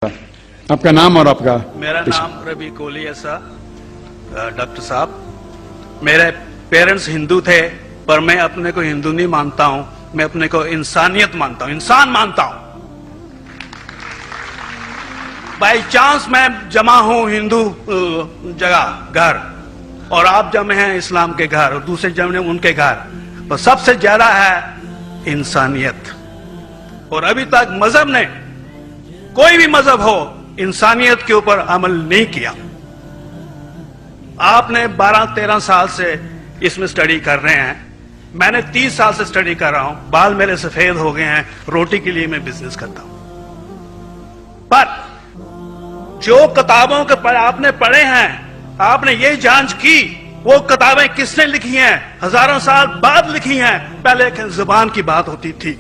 आपका नाम और आपका? मेरा नाम रवि कोहली है सर। डॉक्टर साहब, मेरे पेरेंट्स हिंदू थे, पर मैं अपने को हिंदू नहीं मानता हूं, मैं अपने को इंसानियत मानता हूं, इंसान मानता हूं। बाई चांस मैं जमा हूं हिंदू जगह घर, और आप जमे हैं इस्लाम के घर, और दूसरे जमे उनके घर, पर सबसे ज्यादा है इंसानियत। और अभी तक मजहब ने, कोई भी मजहब हो, इंसानियत के ऊपर अमल नहीं किया। आपने 12-13 साल से इसमें स्टडी कर रहे हैं, मैंने 30 साल से स्टडी कर रहा हूं, बाल मेरे सफेद हो गए हैं, रोटी के लिए मैं बिजनेस करता हूं। पर जो किताबों के पर आपने पढ़े हैं, आपने ये जांच की वो किताबें किसने लिखी हैं? हजारों साल बाद लिखी हैं। पहले एक जुबान की बात होती थी,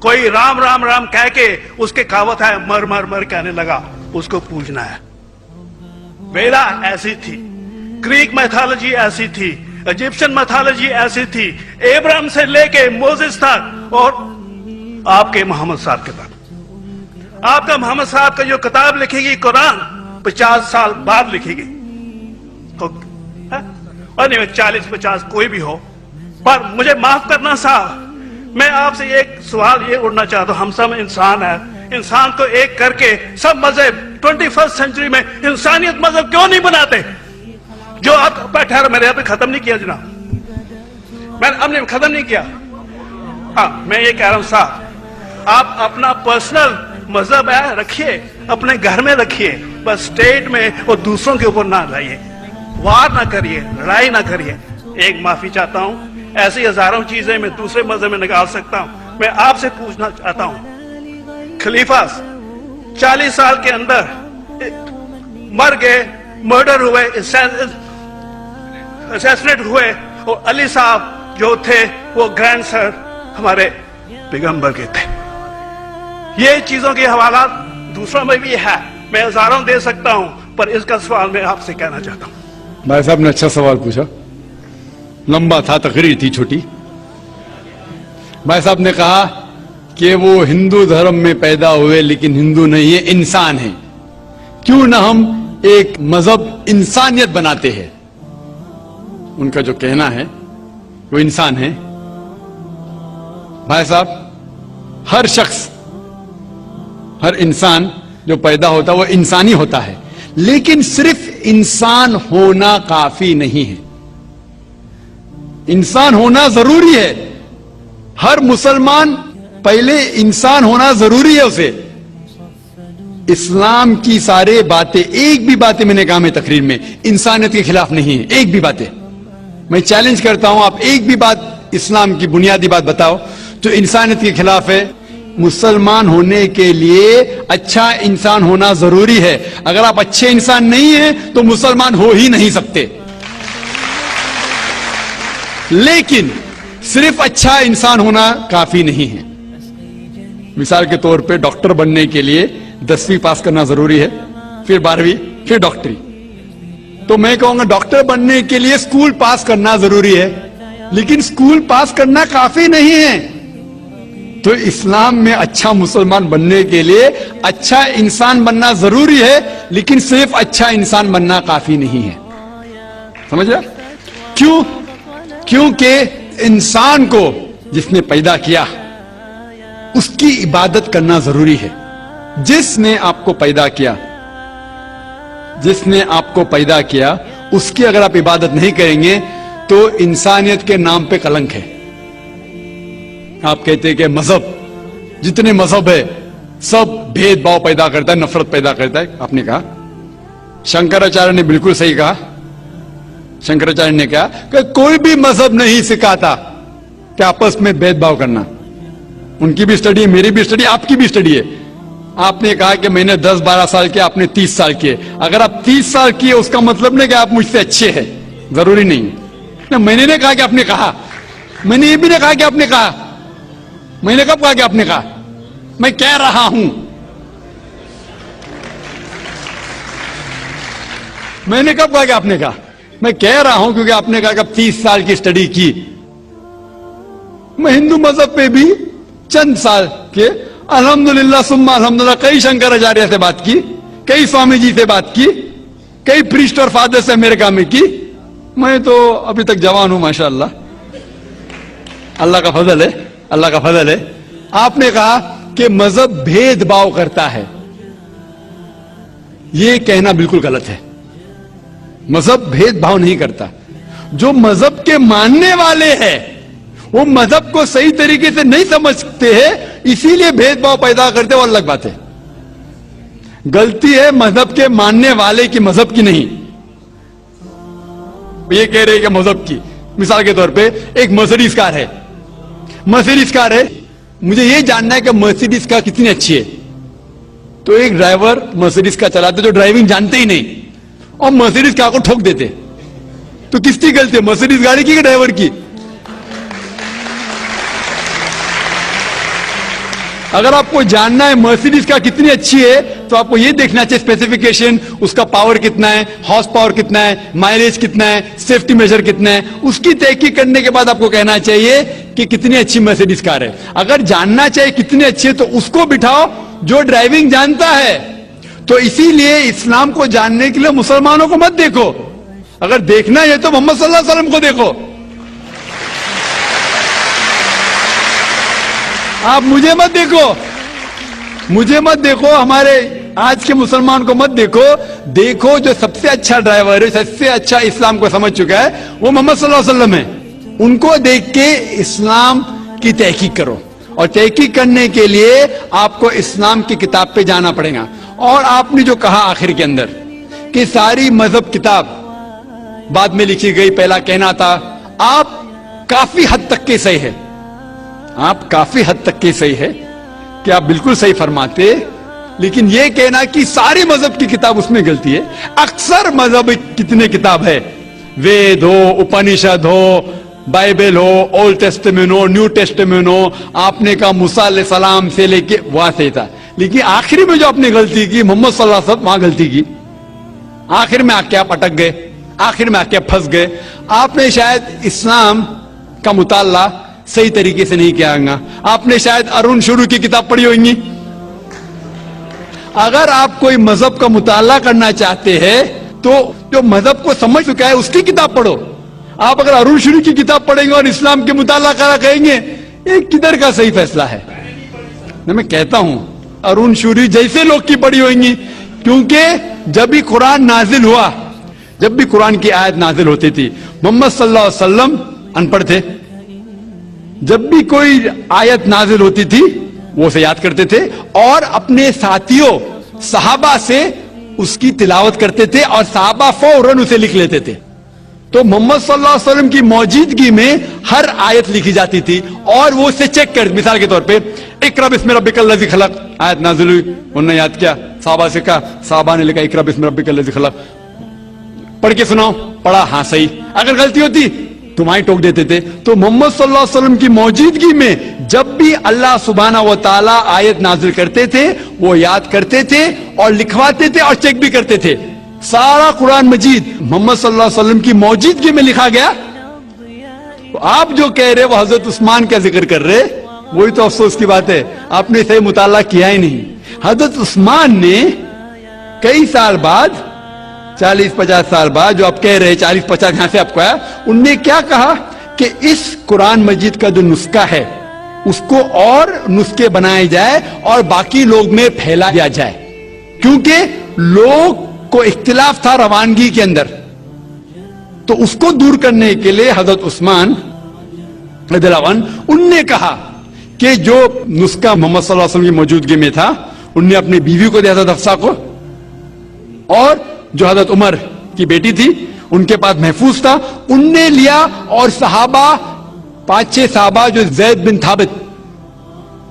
कोई राम राम राम कह के उसके कहावत है मर मर मर कहने लगा, उसको पूजना है। वेदा ऐसी थी, ग्रीक मैथोलॉजी ऐसी थी, इजिप्शियन मैथोलॉजी ऐसी थी, इब्राहिम से लेके मोसेस तक, और आपके मोहम्मद साहब के तक। आपका मोहम्मद साहब का जो किताब लिखेगी कुरान 50 साल बाद लिखेगी, और नहीं 40-50 कोई भी हो। पर मुझे माफ करना साहब, मैं आपसे एक सवाल ये उड़ना चाहता हूं, हम सब इंसान हैं, इंसान को एक करके सब मजहब 21st सेंचुरी में इंसानियत मजहब क्यों नहीं बनाते? जो आप ठहर, मैंने अभी खत्म नहीं किया जनाब, मैंने हमने खत्म नहीं किया। हाँ, मैं ये कह रहा हूं साहब, आप अपना पर्सनल मजहब है रखिए, अपने घर में रखिए, बस स्टेट में और दूसरों के ऊपर ना लाइए, वार ना करिए, लड़ाई ना करिए। एक माफी चाहता हूं, ऐसी हजारों चीजें मैं दूसरे मजहब में निकाल सकता हूं। मैं आपसे पूछना चाहता हूं, खलीफा 40 साल के अंदर मर गए, मर्डर हुए, असैसिनेट हुए, और अली साहब जो थे वो ग्रैंड सर हमारे पैगंबर के थे। ये चीजों के हवाला दूसरों में भी है, मैं हजारों दे सकता हूं, पर इसका सवाल मैं आपसे कहना चाहता हूं। भाई साहब ने अच्छा सवाल पूछा, लंबा था, तकरीर थी छोटी। भाई साहब ने कहा कि वो हिंदू धर्म में पैदा हुए लेकिन हिंदू नहीं है, इंसान है। क्यों ना हम एक मजहब इंसानियत बनाते हैं? उनका जो कहना है वो इंसान है। भाई साहब, हर शख्स, हर इंसान जो पैदा होता है वो इंसानी होता है, लेकिन सिर्फ इंसान होना काफी नहीं है। इंसान होना जरूरी है। हर मुसलमान पहले इंसान होना जरूरी है उसे। इस्लाम की सारे बातें, एक भी बातें मैंने कहा मैं तकरीर में, इंसानियत के खिलाफ नहीं है। एक भी बातें मैं चैलेंज करता हूं, आप एक भी बात इस्लाम की बुनियादी बात बताओ तो इंसानियत के खिलाफ है। मुसलमान होने के लिए अच्छा इंसान होना जरूरी है। अगर आप अच्छे इंसान नहीं हैं तो मुसलमान हो ही नहीं सकते। लेकिन सिर्फ अच्छा इंसान होना काफी नहीं है। मिसाल के तौर पे डॉक्टर बनने के लिए 10वीं पास करना जरूरी है, फिर 12वीं, फिर डॉक्टरी। तो मैं कहूंगा डॉक्टर बनने के लिए स्कूल पास करना जरूरी है, लेकिन स्कूल पास करना काफी नहीं है। तो इस्लाम में अच्छा मुसलमान बनने के लिए अच्छा इंसान बनना जरूरी है, लेकिन सिर्फ अच्छा इंसान बनना काफी नहीं है। समझ रहे? क्यों? क्योंकि इंसान को जिसने पैदा किया उसकी इबादत करना जरूरी है। जिसने आपको पैदा किया, जिसने आपको पैदा किया, उसकी अगर आप इबादत नहीं करेंगे तो इंसानियत के नाम पे कलंक है। आप कहते हैं कि मजहब, जितने मजहब है सब भेदभाव पैदा करता है, नफरत पैदा करता है। आपने कहा, शंकराचार्य ने बिल्कुल सही कहा। शंकराचार्य ने कहा कि कोई भी मजहब नहीं सिखाता कि आपस में भेदभाव करना। उनकी भी स्टडी है, मेरी भी स्टडी, आपकी भी स्टडी है। आपने कहा कि मैंने 10-12 साल किए, आपने 30 साल किए। अगर आप 30 साल किए उसका मतलब नहीं कि आप मुझसे अच्छे हैं, जरूरी नहीं ना। मैंने नहीं कहा कि आपने कहा, मैंने ये भी नहीं कहा कि आपने कहा। मैंने कब कहा कि आपने कहा? मैं कह रहा हूं, मैंने कब कहा कि आपने कहा? मैं कह रहा हूं क्योंकि आपने कहा कि अब 30 साल की स्टडी की। मैं हिंदू मजहब पे भी चंद साल के, अल्हम्दुलिल्लाह सुम्मा अल्हम्दुलिल्लाह कई शंकराचार्य से बात की, कई स्वामी जी से बात की, कई प्रीस्ट और फादर से अमेरिका में की। मैं तो अभी तक जवान हूं माशाअल्लाह, अल्लाह का फजल है, अल्लाह का फजल है। आपने कहा कि मजहब भेदभाव करता है, यह कहना बिल्कुल गलत है। मजहब भेदभाव नहीं करता। जो मजहब के मानने वाले हैं वो मजहब को सही तरीके से नहीं समझते हैं, इसीलिए भेदभाव पैदा करते, वो अलग बात है। गलती है मजहब के मानने वाले की, मजहब की नहीं। ये कह रहे हैं कि मजहब की, मिसाल के तौर पे एक मर्सिडीज कार है, मर्सिडीज कार है, मुझे ये जानना है कि मर्सिडीज कार कितनी अच्छी है। तो एक ड्राइवर मर्सिडीज कार चलाते जो ड्राइविंग जानते ही नहीं और मर्सिडीज कार को ठोक देते, तो किसकी गलती है, मर्सिडीज गाड़ी की कि ड्राइवर की? अगर आपको जानना है मर्सिडीज कार कितनी अच्छी है तो आपको यह देखना चाहिए स्पेसिफिकेशन, उसका पावर कितना है, हॉर्स पावर कितना है, माइलेज कितना है, सेफ्टी मेजर कितना है, उसकी तहकीक करने के बाद आपको कहना चाहिए कि कितनी अच्छी मर्सिडीज कार है। अगर जानना चाहिए कितनी अच्छी है तो उसको बिठाओ जो ड्राइविंग जानता है। तो इसीलिए इस्लाम को जानने के लिए मुसलमानों को मत देखो, अगर देखना है तो मोहम्मद सल्लल्लाहु अलैहि वसल्लम को देखो। आप मुझे मत देखो, मुझे मत देखो, हमारे आज के मुसलमान को मत देखो। देखो जो सबसे अच्छा ड्राइवर है, सबसे अच्छा इस्लाम को समझ चुका है, वो मोहम्मद सल्लल्लाहु अलैहि वसल्लम है। उनको देख के इस्लाम की तहकीक करो, और तहकीक करने के लिए आपको इस्लाम की किताब पे जाना पड़ेगा। और आपने जो कहा आखिर के अंदर कि सारी मजहब किताब बाद में लिखी गई, पहला कहना था, आप काफी हद तक के सही है, आप काफी हद तक के सही है कि आप बिल्कुल सही फरमाते, लेकिन यह कहना कि सारी मजहब की किताब उसमें गलती है। अक्सर मजहब कितने किताब है, वेद हो, उपनिषद हो, बाइबल हो, ओल्ड टेस्टामेंट हो, न्यू टेस्टामेंट हो, आपने कहा मूसा अलैहि सलाम से लेके वहां से था, लेकिन आखिरी में जो आपने गलती की मोहम्मद सल्लल्लाहु अलैहि वसल्लम, वहां गलती की। आखिर में आके आप अटक गए, आखिर में आके फंस गए। आपने शायद इस्लाम का मुताला सही तरीके से नहीं किया होगा, आपने शायद अरुण शुरू की किताब पढ़ी होगी। अगर आप कोई मजहब का मुताला करना चाहते हैं तो जो मजहब को समझ चुका है उसकी किताब पढ़ो। आप अगर अरुण शुरू की किताब पढ़ेंगे और इस्लाम के मुताला करा कहेंगे, ये किधर का सही फैसला है? मैं कहता हूं अरुण शुरू जैसे लोग की पढ़ी होंगी, क्योंकि जब भी कुरान नाजिल हुआ, जब भी कुरान की आयत नाजिल होती थी, मोहम्मद सल्लल्लाहु अलैहि वसल्लम अनपढ़ थे। जब भी कोई आयत नाजिल होती थी वो उसे याद करते थे और अपने साथियों सहाबा से उसकी तिलावत करते थे, और सहाबा फौरन उसे लिख लेते थे। तो मोहम्मद सल्लल्लाहु अलैहि वसल्लम की मौजूदगी में हर आयत लिखी जाती थी और वो उसे चेक कर, मिसाल के तौर पे इक़रा बिस्मि रब्बिकल लज़ी खलक़ आयत नाजिल हुई, उन्होंने याद किया, सहाबा से कहा, सहाबा ने लिखा इक़रा बिस्मि रब्बिकल लज़ी खलक़, पढ़ के सुनाओ, पढ़ा, हाँ सही। अगर गलती होती तुम्हारी टोक देते थे। तो मोहम्मद सल्लल्लाहु अलैहि वसल्लम की मौजूदगी में जब भी अल्लाह सुब्हानहू व तआला आयत नाजिल करते थे वो याद करते थे और लिखवाते थे और चेक भी करते थे। सारा कुरान मजीद मोहम्मद सल्लल्लाहु अलैहि वसल्लम की मौजूदगी में लिखा गया। तो आप जो कह रहे वो हजरत उस्मान का जिक्र कर रहे, वही तो अफसोस की बात है, आपने सही मुताला किया ही नहीं। हजरत उस्मान ने कई साल बाद, 40-50 साल बाद, जो आप कह रहे 40-50 यहां से आपको आया, उनने क्या कहा कि इस कुरान मजीद का जो नुस्खा है उसको और नुस्खे बनाए जाए और बाकी लोग में फैला दिया जाए, क्योंकि लोग को इख्तिलाफ था रवानगी के अंदर। तो उसको दूर करने के लिए हजरत उस्मान रज़ियल्लाहु अन्हु उनने कहा कि जो नुस्खा मोहम्मद सल्लल्लाहु अलैहि वसल्लम की मौजूदगी में था, उनने अपनी बीवी को दिया, हजरत हफ्सा को, और जो हजरत उमर की बेटी थी उनके पास महफूज था, उनने लिया, और सहाबा 5-6 सहाबा जो ज़ैद बिन थाबित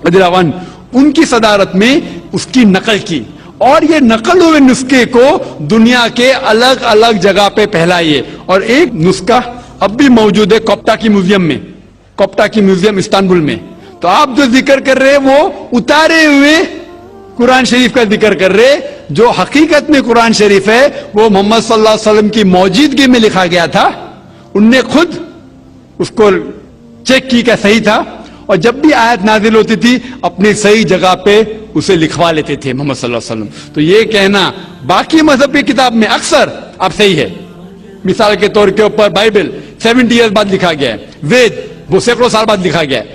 रज़ियल्लाहु अन्हु उनकी सदारत में उसकी नकल की, और ये नकल हुए नुस्खे को दुनिया के अलग अलग जगह पे फैलाइए। और एक नुस्खा अब भी मौजूद है कोप्टा की म्यूजियम में, कोप्टा की म्यूजियम इस्तांबुल में। तो आप जो जिक्र कर रहे हैं वो उतारे हुए कुरान शरीफ का जिक्र कर रहे, जो हकीकत में कुरान शरीफ है वो मोहम्मद सल्लल्लाहु अलैहि वसल्लम की मौजूदगी में लिखा गया था। उनने खुद उसको चेक की क्या सही था, اور جب بھی آیت نازل ہوتی تھی اپنی صحیح جگہ پہ اسے لکھوا لیتے تھے محمد صلی اللہ علیہ وسلم. تو یہ کہنا باقی مذہب کی کتاب میں اکثر اب صحیح ہے. مثال کے طور کے اوپر بائبل 70 ایئر بعد لکھا گیا ہے, وید وہ سینکڑوں سال بعد لکھا گیا ہے.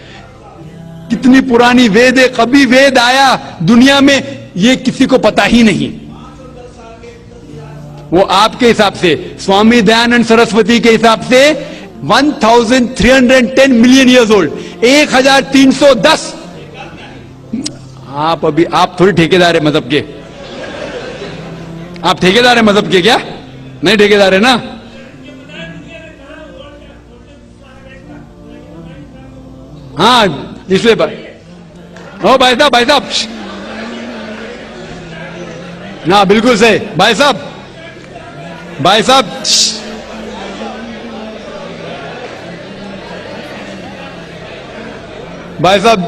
کتنی پرانی وید ہے, کبھی وید آیا دنیا میں یہ کسی کو پتا ہی نہیں. وہ آپ کے حساب سے, سوامی دیانند سرسوتی کے حساب سے 1310 ملین ایئرز اولڈ, 1310. آپ تھوڑی ٹھیکیدار ہے مذہب کے, آپ ٹھیکیدار ہیں مذہب کے کیا؟ نہیں ٹھیکیدار ہے نا. ہاں اس لیے بھائی صاحب ہاں بالکل صحیح بھائی صاحب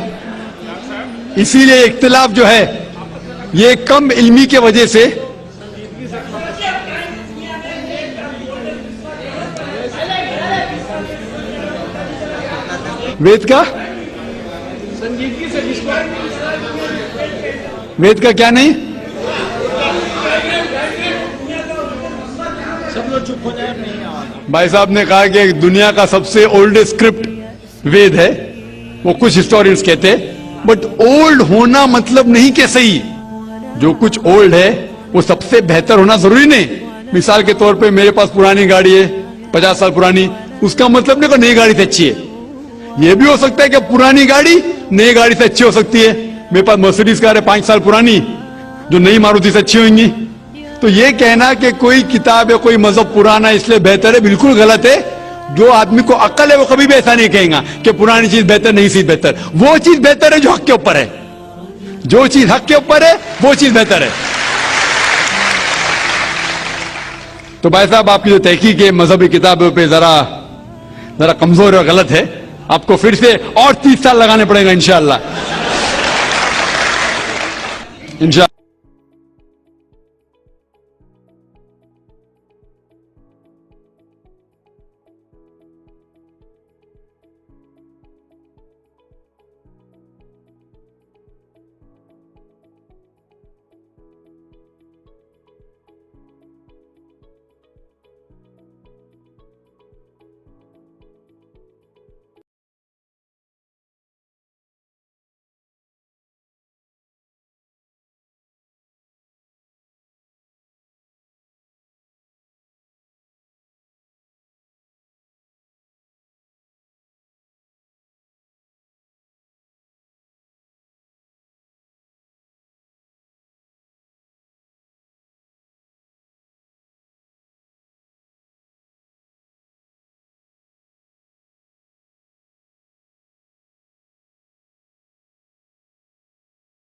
اسی لیے اختلاف جو ہے یہ کم علمی کے وجہ سے. وید کا وید کا کیا نہیں, بھائی صاحب نے کہا کہ دنیا کا سب سے اولڈ اسکرپٹ وید ہے. وہ کچھ ہسٹورینز کہتے ہیں, بٹ اولڈ ہونا مطلب نہیں کہ صحیح. جو کچھ اولڈ ہے وہ سب سے بہتر ہونا ضروری نہیں. مثال کے طور پہ میرے پاس پرانی گاڑی ہے 50 سال پرانی, اس کا مطلب نہیں کہ نئی گاڑی سے اچھی ہے. یہ بھی ہو سکتا ہے کہ پرانی گاڑی نئی گاڑی سے اچھی ہو سکتی ہے. میرے پاس مرسیڈیز کار ہے 5 سال پرانی جو نئی ماروتی سے اچھی ہوئیں گی. تو یہ کہنا کہ کوئی کتاب ہے کوئی مذہب پرانا اس لیے بہتر ہے, بالکل غلط ہے. جو آدمی کو عقل ہے وہ کبھی بھی ایسا نہیں کہیں گا کہ پرانی چیز بہتر نئی چیز بہتر. وہ چیز بہتر ہے جو حق کے اوپر ہے, جو چیز حق کے اوپر ہے وہ چیز بہتر ہے. تو بھائی صاحب آپ کی جو تحقیق ہے مذہبی کتابوں پہ ذرا کمزور اور غلط ہے. آپ کو پھر سے اور 30 سال لگانے پڑیں گا انشاءاللہ.